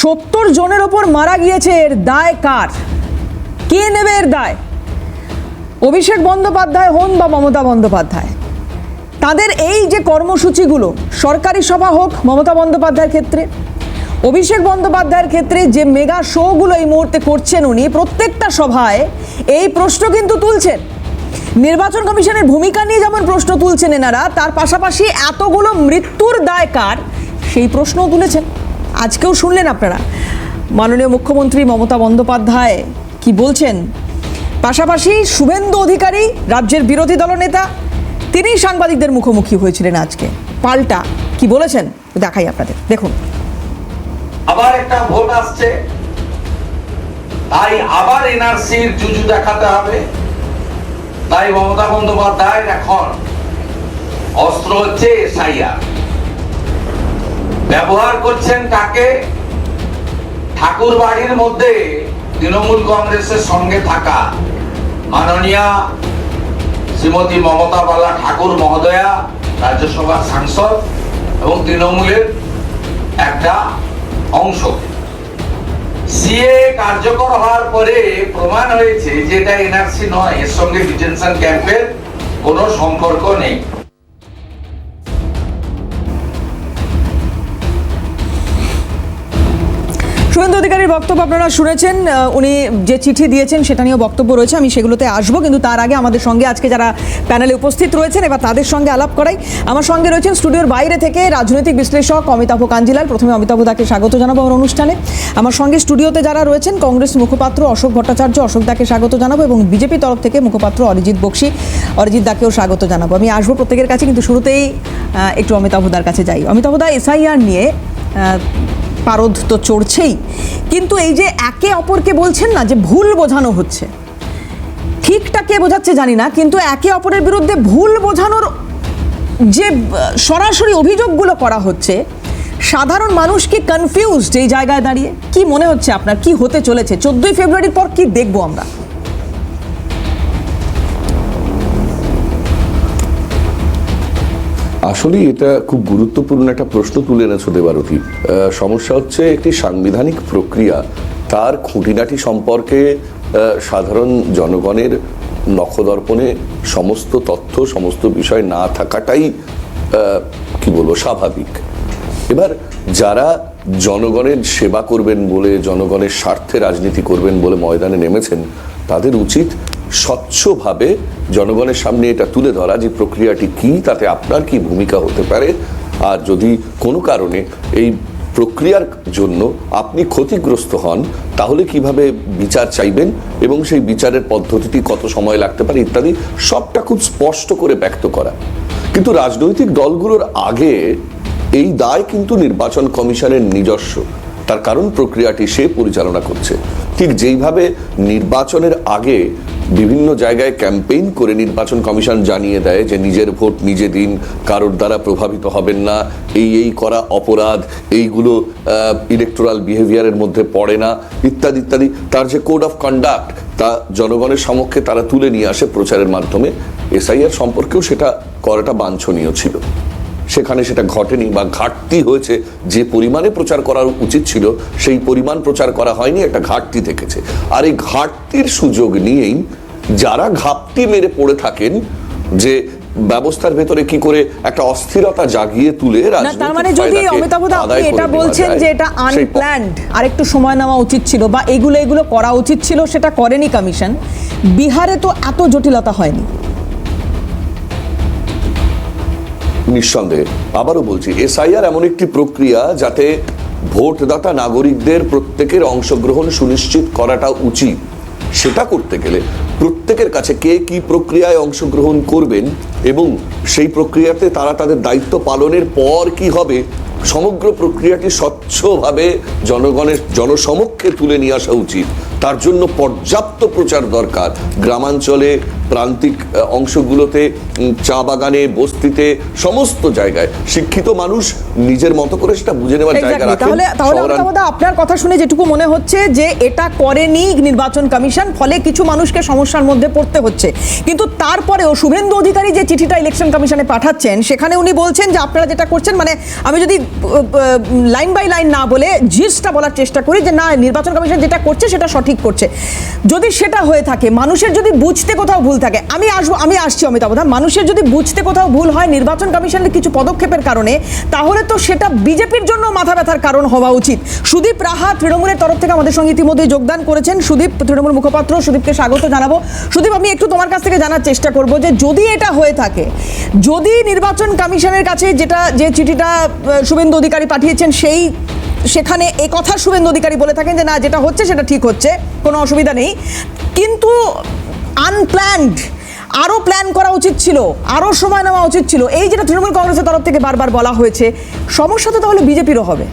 70 জনের ওপর মারা গিয়েছে, এর দায় কার? কে নেবে এর দায়? অভিষেক বন্দ্যোপাধ্যায় হন বা মমতা বন্দ্যোপাধ্যায়, তাদের এই যে কর্মসূচিগুলো, সরকারি সভা হোক মমতা বন্দ্যোপাধ্যায়ের ক্ষেত্রে, অভিষেক বন্দ্যোপাধ্যায়ের ক্ষেত্রে যে মেগা শোগুলো এই মুহূর্তে করছেন উনি, প্রত্যেকটা সভায় এই প্রশ্ন কিন্তু তুলছেন। নির্বাচন কমিশনের ভূমিকা নিয়ে যেমন প্রশ্ন তুলছেন এনারা, তার পাশাপাশি এতগুলো মৃত্যুর দায় কার সেই প্রশ্নও তুলেছেন। আজকেও শুনলেন আপনারা মাননীয় মুখ্যমন্ত্রী মমতা বন্দ্যোপাধ্যায় কি বলছেন। পাশাপাশি শুভেন্দু অধিকারী, রাজ্যের বিরোধী দলনেতা, তিনি সাংবাদিকদের মুখোমুখি হয়েছিলেন আজকে। পাল্টা কি বলেছেন দেখাই আপনাদের, দেখুন। আবার একটা ভোট আসছে, তাই আবার এনআরসির জুজু দেখাতে হবে। তাই মমতা বন্দ্যোপাধ্যায়ের এখন অস্ত্র হচ্ছে এসআইআর। ব্যবহার করছেন কাকে? ঠাকুর বাড়ির মধ্যে তৃণমূল কংগ্রেসের সঙ্গে থাকা মাননীয়া শ্রীমতী মমতা বালা ঠাকুর মহোদয়া, রাজ্যসভার সাংসদ এবং তৃণমূলের একটা অংশ। সিএ কার্যকর হওয়ার পরে প্রমাণ হয়েছে যে এটা এনআরসি নয়, এর সঙ্গে ডিটেনশন ক্যাম্পের কোনো সম্পর্ক নেই। শুভেন্দু অধিকারীর বক্তব্য আপনারা শুনেছেন। উনি যে চিঠি দিয়েছেন সেটা নিয়েও বক্তব্য রয়েছে, আমি সেগুলোতে আসবো, কিন্তু তার আগে আমাদের সঙ্গে আজকে যারা প্যানেলে উপস্থিত রয়েছেন এবার তাদের সঙ্গে আলাপ করাই। আমার সঙ্গে রয়েছেন স্টুডিওর বাইরে থেকে রাজনৈতিক বিশ্লেষক অমিতাভ কাঞ্জিলাল। প্রথমে অমিতাভ দাকে স্বাগত জানাবো আমার অনুষ্ঠানে। আমার সঙ্গে স্টুডিওতে যারা রয়েছেন, কংগ্রেস মুখপাত্র অশোক ভট্টাচার্য, অশোক দাকে স্বাগত জানাবো, এবং বিজেপি তরফ থেকে মুখপাত্র অরিজিৎ বক্সি, অরিজিৎ দাকেও স্বাগত জানাবো। আমি আসবো প্রত্যেকের কাছে, কিন্তু শুরুতেই একটু অমিতাভ দার কাছে যাই। অমিতাভ দা, এসআইআর নিয়ে পারদ তো চড়ছেই, কিন্তু এই যে একে অপরকে বলছেন না যে ভুল বোঝানো হচ্ছে, ঠিকটা কে বোঝাচ্ছে জানি না, কিন্তু একে অপরের বিরুদ্ধে ভুল বোঝানোর যে সরাসরি অভিযোগগুলো করা হচ্ছে, সাধারণ মানুষ কি কনফিউজড এই জায়গায় দাঁড়িয়ে? কি মনে হচ্ছে আপনার, কি হতে চলেছে 14ই ফেব্রুয়ারির পর? কি দেখবো আমরা? আসলে এটা খুব গুরুত্বপূর্ণ একটা প্রশ্ন তুলে এনেছো দেবারতী। সমস্যা হচ্ছে একটি সাংবিধানিক প্রক্রিয়া, তার খুঁটিনাটি সম্পর্কে সাধারণ জনগণের নখদর্পণে সমস্ত তথ্য, সমস্ত বিষয় না থাকাটাই কি বলবো স্বাভাবিক। এবার যারা জনগণের সেবা করবেন বলে, জনগণের স্বার্থে রাজনীতি করবেন বলে ময়দানে নেমেছেন, তাদের উচিত স্বচ্ছভাবে জনগণের সামনে এটা তুলে ধরা যে প্রক্রিয়াটি কি, তাতে আপনার কি ভূমিকা হতে পারে, আর যদি কোনো কারণে এই প্রক্রিয়ার জন্য আপনি ক্ষতিগ্রস্ত হন তাহলে কিভাবে বিচার চাইবেন এবং সেই বিচারের পদ্ধতিটি কত সময় লাগতে পারে ইত্যাদি সবটা খুব স্পষ্ট করে ব্যক্ত করা। কিন্তু রাজনৈতিক দলগুলোর আগে এই দায় কিন্তু নির্বাচন কমিশনের নিজস্ব, তার কারণ প্রক্রিয়াটি সে পরিচালনা করছে। ঠিক যেইভাবে নির্বাচনের আগে বিভিন্ন জায়গায় ক্যাম্পেইন করে নির্বাচন কমিশন জানিয়ে দেয় যে নিজের ভোট নিজে দিন, কারোর দ্বারা প্রভাবিত হবেন না, এই করা অপরাধ, এইগুলো ইলেকটোরাল বিহেভিয়ারের মধ্যে পড়ে না, ইত্যাদি ইত্যাদি, তার যে কোড অফ কন্ডাক্ট তা জনগণের সমক্ষে তারা তুলে নিয়ে আসে প্রচারের মাধ্যমে। এসআইআর সম্পর্কেও সেটা করাটা বাঞ্ছনীয় ছিল, সেখানে সেটা ঘটেনি বা ঘাটতি হয়েছে। যে পরিমাণে প্রচার করা উচিত ছিল সেই পরিমাণ প্রচার করা হয়নি, একটা ঘাটতি দেখেছে। আর এই ঘাটতির সুযোগ নিয়েই যারা ঘাপটি মেরে পড়ে থাকেন যে ব্যবস্থার ভেতরে কি করে একটা অস্থিরতা জাগিয়ে তুলে তার মানে যদি অমিতাভ দা আপনি এটা বলছেন যে এটা আনপ্ল্যান্ড, আর একটু সময় নেওয়া উচিত ছিল বা এগুলো করা উচিত ছিল, সেটা করেনি কমিশন। বিহারে তো এত জটিলতা হয়নি। নিঃসন্দেহে আবারও বলছি, এসআইআর এমন একটি প্রক্রিয়া যাতে ভোটদাতা নাগরিকদের প্রত্যেকের অংশগ্রহণ সুনিশ্চিত করাটা উচিত। সেটা করতে গেলে প্রত্যেকের কাছে কে কি প্রক্রিয়ায় অংশগ্রহণ করবেন এবং সেই প্রক্রিয়াতে তারা তাদের দায়িত্ব পালনের পর কি হবে, সমগ্র প্রক্রিয়াটি স্বচ্ছভাবে জনগণের জনসমক্ষে তুলে নিয়ে আসা উচিত। তার জন্য পর্যাপ্ত প্রচার দরকার। গ্রামাঞ্চলে, প্রান্তিক অংশগুলোতে, চা বাগানে, বস্তিতে, সমস্ত জায়গায় শিক্ষিত মানুষ নিজের মতো করে সেটা বুঝে নেওয়ার জায়গা Exactly. রাখেন। তাহলে অমিতাভ দা, আপনার কথা শুনে যেটুকু মনে হচ্ছে যে এটা করেনি নির্বাচন কমিশন, ফলে কিছু মানুষকে সমস্যার মধ্যে পড়তে হচ্ছে। কিন্তু তারপরেও শুভেন্দু অধিকারী যে চিঠিটা ইলেকশন কমিশনে পাঠাচ্ছেন, সেখানে উনি বলছেন যে আপনারা যেটা করছেন, মানে আমি যদি লাইন বাই লাইন না বলে জিসটা বলার চেষ্টা করি, যে না, নির্বাচন কমিশন যেটা করছে সেটা সঠিক করছে। যদি সেটা হয়ে থাকে, মানুষের যদি বুঝতে কোথাও ভুল থাকে, আমি আসছি অমিতাভ দা, মানুষের যদি বুঝতে কোথাও ভুল হয় নির্বাচন কমিশনের কিছু পদক্ষেপের কারণে, তাহলে তো সেটা বিজেপির জন্য মাথা ব্যথার কারণ হওয়া উচিত। সুদীপ রাহা তৃণমূলের তরফ থেকে আমাদের সঙ্গে ইতিমধ্যে যোগদান করেছেন। সুদীপ, তৃণমূল মুখপাত্র, সুদীপকে স্বাগত জানাবো। সুদীপ, আমি একটু তোমার কাছ থেকে জানার চেষ্টা করব যে যদি এটা হয়ে থাকে, যদি নির্বাচন কমিশনের কাছে যে চিঠিটা শুভেন্দু অধিকারী পাঠিয়েছেন সেখানে এই কথা শুভেন্দু অধিকারী বলে থাকেন যে না, যেটা হচ্ছে সেটা ঠিক হচ্ছে, কোনো অসুবিধা নেই, কিন্তু আনপ্ল্যান্ড আরও প্ল্যান করা উচিত ছিল, আরও সময় নেওয়া উচিত ছিল, এই যেটা তৃণমূল কংগ্রেসের তরফ থেকে বারবার বলা হয়েছে, সমস্যা তো তাহলে বিজেপিরও হবে।